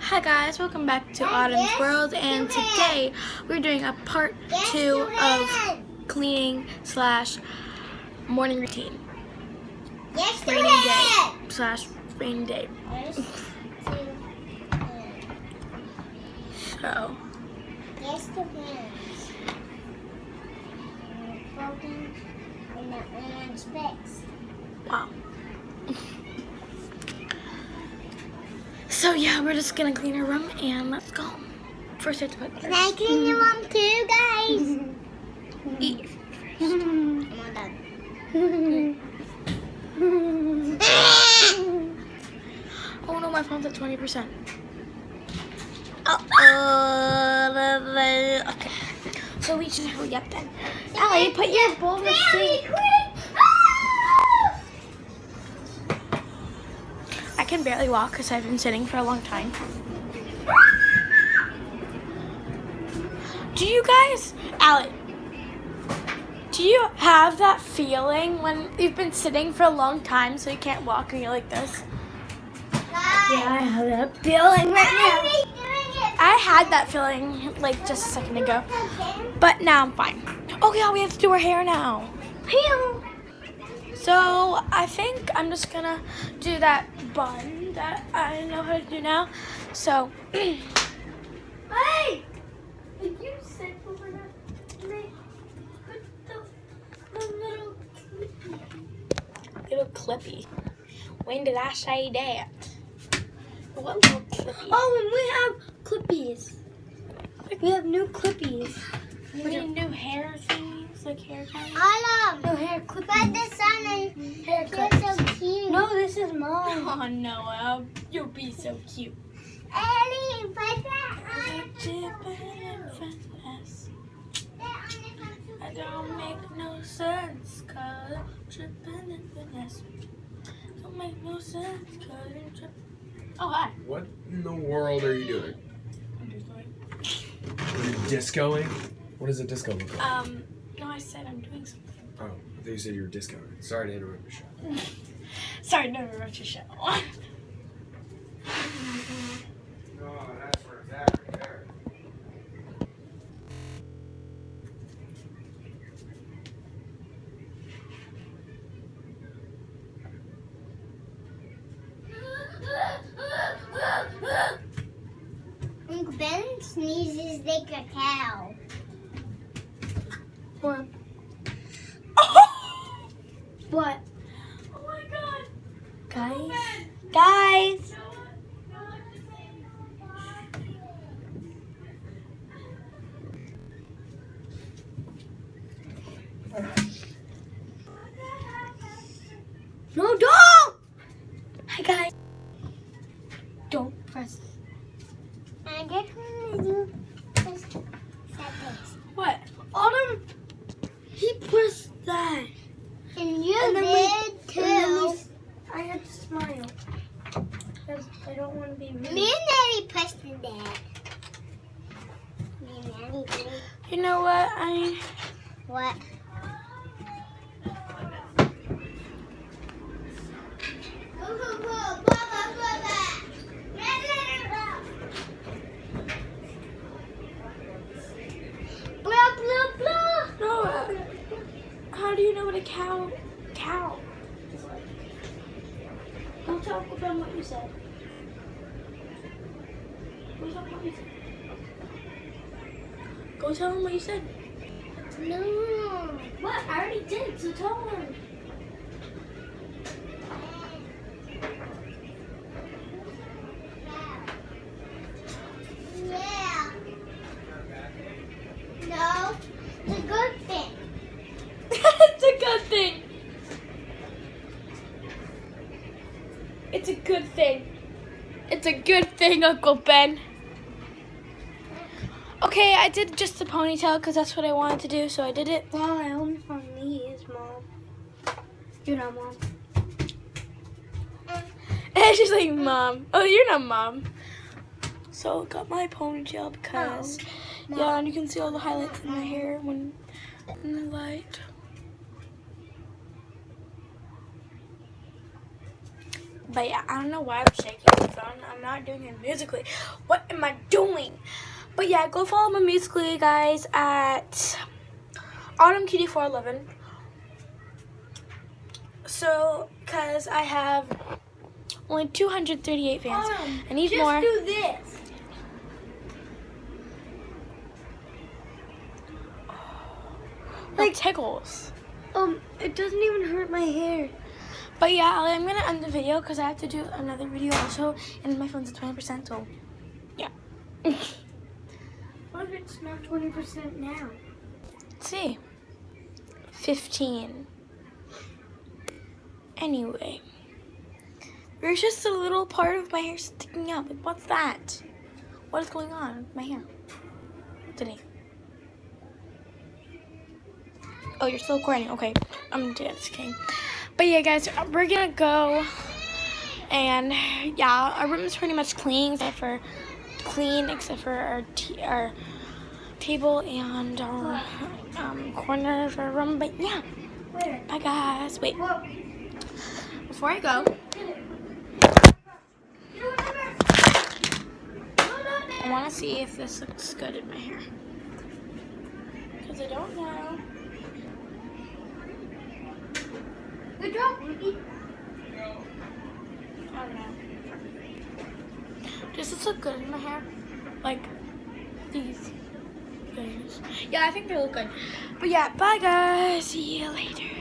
Hi guys, welcome back to Autumn's World, and today we're doing a part 2 of cleaning / morning routine. Rainy day / rainy day. So. Yes, the hands. Broken and that one's fixed. Wow. So yeah, we're just gonna clean our room and let's go. First I have to put Can I clean your room too, guys? Eat. I'm all done. Oh no, my phone's at 20%. Okay. So we should hurry up then. Allie, put your bowl to sleep. I can barely walk because I've been sitting for a long time. Do you guys, Allie, do you have that feeling when you've been sitting for a long time so you can't walk and you're like this? Yeah, I have that feeling right now. I had that feeling like just a second ago, but now I'm fine. Oh yeah, we have to do our hair now. So I think I'm just gonna do that bun that I know how to do now. So, hey, did you sit over there? Little clippy. When did I say that? What little clippy? Oh, and we have clippies. We have new clippies. We need new hair things, like hair ties. No hair clippies. But the sun and hair clips. You're so cute. No, this is mine. Oh no, you'll be so cute. Ellie, put that I don't make no sense, cause I'm tripping in finesse. Don't make no sense, cause I'm tripping. Oh, hi. What in the world are you doing? I'm just going. Are you discoing? What does a disco look like? No, I said I'm doing something. Oh, I thought you said you were discoing. Sorry to interrupt your show. Sorry, no, interrupt your show. Oh, that's where it's at right there. Uncle Ben sneezes like a cow. What? What? Oh my god. Guys. No, don't! Hi guys. Don't press. I just want to do this. What? Autumn, he pressed that. And you And then did too. I had to smile. Because I don't want to be rude. Me and Daddy pressed that. Me and Daddy did. You know what? What? Blah, blah, blah. No. How do you know what a cow is like? Don't tell them what you said. Go tell them what you said. Go tell them what you said. No. What? I already did, so tell them. Yeah. No. It's a good thing. It's a good thing. It's a good thing. It's a good thing, Uncle Ben. Okay, I did just the ponytail because that's what I wanted to do, so I did it. Well, I only found these, Mom. You're not Mom. And she's like, Mom. Oh, you're not Mom. So I got my ponytail because, yeah, and you can see all the highlights in my hair when in the light. But yeah, I don't know why I'm shaking the phone. I'm not doing it musically. What am I doing? But yeah, go follow my musically, guys, at Autumn Cutie 411. So, because I have only 238 fans. I need just more. do this. Like tickles. It doesn't even hurt my hair. But yeah, I'm gonna end the video because I have to do another video also, and my phone's at 20%. So yeah. What if it's not 20% now? Let's see. 15. Anyway, there's just a little part of my hair sticking out. Like, what's that? What is going on with my hair today? Oh, you're still recording. Okay, I'm just kidding. But yeah, guys, we're gonna go, and yeah, our room is pretty much clean except for our table and our corner of our room. But yeah, bye guys. Wait, before I go, I want to see if this looks good in my hair because I don't know. Good job, Ruby. I don't know. Does this look good in my hair? Like these things? Yeah, I think they look good. But yeah, bye guys. See you later.